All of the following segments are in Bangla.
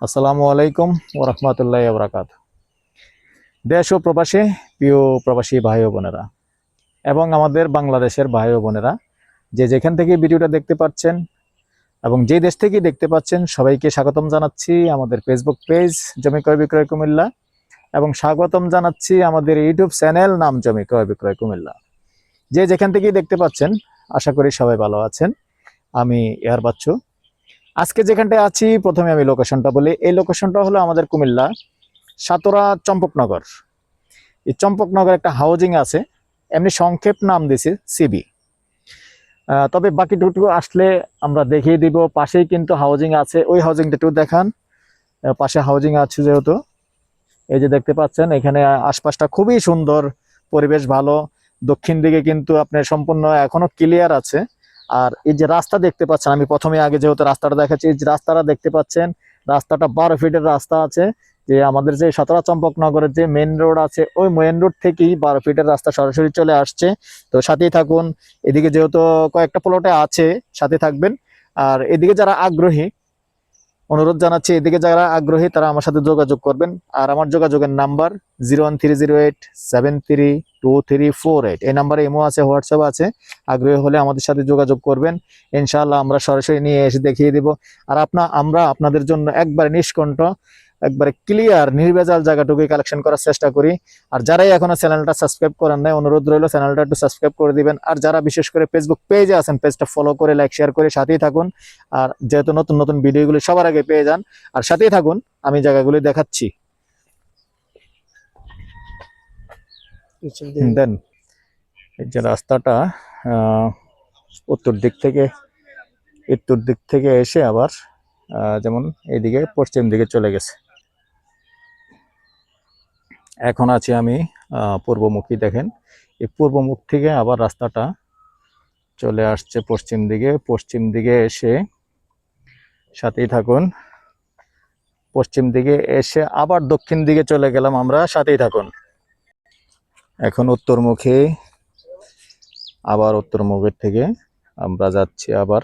আসসালামু আলাইকুম ওয়া রাহমাতুল্লাহি ওয়া বারাকাতুহু। দেশ ও প্রবাসী প্রিয় প্রবাসী ভাই ও বোনেরা এবং আমাদের বাংলাদেশের ভাই ও বোনেরা যে যেখান থেকে ভিডিওটা দেখতে পাচ্ছেন এবং যে দেশ থেকে দেখতে পাচ্ছেন সবাইকে স্বাগতম জানাচ্ছি আমাদের ফেসবুক পেজ জমি ক্রয় বিক্রয় কুমিল্লা এবং স্বাগতম জানাচ্ছি আমাদের ইউটিউব চ্যানেল নাম জমি ক্রয় বিক্রয় কুমিল্লা। যে যেখান থেকে দেখতে পাচ্ছেন আশা করি সবাই ভালো আছেন। আমি এয়ার বাচ্চু। আজকে যেখানটায় আছি প্রথমে আমি লোকেশনটা বলি। এই লোকেশনটা হলো আমাদের কুমিল্লা সাতরা চম্পকনগর। এই চম্পকনগর একটা হাউজিং আছে, এমনি সংক্ষেপ নাম দিছি সিবি। তবে বাকি টুকু আসলে আমরা দেখিয়ে দিব। পাশেই কিন্তু হাউজিং আছে, ওই হাউজিংটা একটু দেখান। পাশে হাউজিং আছে যেহেতু, এই যে দেখতে পাচ্ছেন এখানে আশপাশটা খুবই সুন্দর, পরিবেশ ভালো। দক্ষিণ দিকে কিন্তু আপনার সম্পূর্ণ এখনো ক্লিয়ার আছে। আর এই যে রাস্তা দেখতে পাচ্ছেন, আমি প্রথমে আগে যেহেতু রাস্তাটা দেখাচ্ছি, এই যে রাস্তাটা দেখতে পাচ্ছেন, রাস্তাটা 12 ফিটের রাস্তা আছে। যে আমাদের যে সাতরা চম্পকনগরের যে মেইন রোড আছে, ওই মেইন রোড থেকেই 12 ফিটের রাস্তা সরাসরি চলে আসছে। তো সাথেই থাকুন। এদিকে যেহেতু কয়েকটা প্লটে আছে, সাথে থাকবেন। আর এদিকে যারা আগ্রহী, অনুরোধ জানাচ্ছি, এদিকে যারা আগ্রহী তারা আমার সাথে যোগাযোগ করবেন। আর আমার যোগাযোগের নাম্বার 01308732348। এই নাম্বারে ইমো আছে, হোয়াটসঅ্যাপ আছে। আগ্রহী হলে আমাদের সাথে যোগাযোগ করবেন। ইনশাআল্লাহ আমরা সরাসরি নিয়ে এসে দেখিয়ে দিব। আর আমরা আপনাদের জন্য একবারে নিষ্কণ্ঠ, একবারে ক্লিয়ার নির্ভেজাল জায়গাটুকুই কালেকশন করার চেষ্টা করি। আর যারাই এখনো চ্যানেলটা সাবস্ক্রাইব করেন নাই, অনুরোধ রইল চ্যানেলটা একটু সাবস্ক্রাইব করে দিবেন। আর যারা বিশেষ করে ফেসবুক পেজে আছেন, পেজটা ফলো করে লাইক শেয়ার করে সাথেই থাকুন। আর যেহেতু নতুন নতুন ভিডিওগুলো সবার আগে পেয়ে যান, আর সাথেই থাকুন, আমি জায়গাগুলি দেখাচ্ছি। দেন এই যে রাস্তাটা উত্তর দিক থেকে এসে আবার যেমন এইদিকে পশ্চিম দিকে চলে গেছে। এখন আছি আমি পূর্বমুখী। দেখেন এই পূর্বমুখ থেকে আবার রাস্তাটা চলে আসছে পশ্চিম দিকে এসে, সাথেই থাকুন, পশ্চিম দিকে এসে আবার দক্ষিণ দিকে চলে গেলাম আমরা, সাথেই থাকুন। এখন উত্তরমুখী, আবার উত্তরমুখের থেকে আমরা যাচ্ছি আবার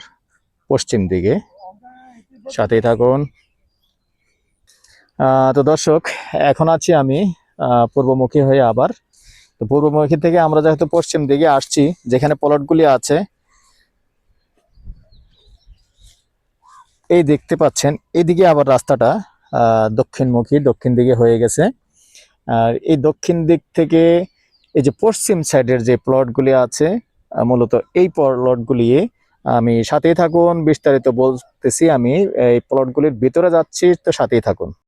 পশ্চিম দিকে, সাথেই থাকুন। তো দর্শক, এখন আছি আমি পূর্বমুখী হয়ে আবার। তো পূর্বমুখী থেকে আমরা যেহেতু পশ্চিম দিকে আসছি, যেখানে প্লটগুলি আছে এই দেখতে পাচ্ছেন, এইদিকে আবার রাস্তাটা দক্ষিণ দিকে হয়ে গেছে। আর এই দক্ষিণ দিক থেকে এই যে পশ্চিম সাইডের যে প্লটগুলি আছে, মূলত এই প্লটগুলি, আমি সাথেই থাকুন, বিস্তারিত বলতেছি। আমি এই প্লটগুলির ভিতরে যাচ্ছি, তো সাথেই থাকুন।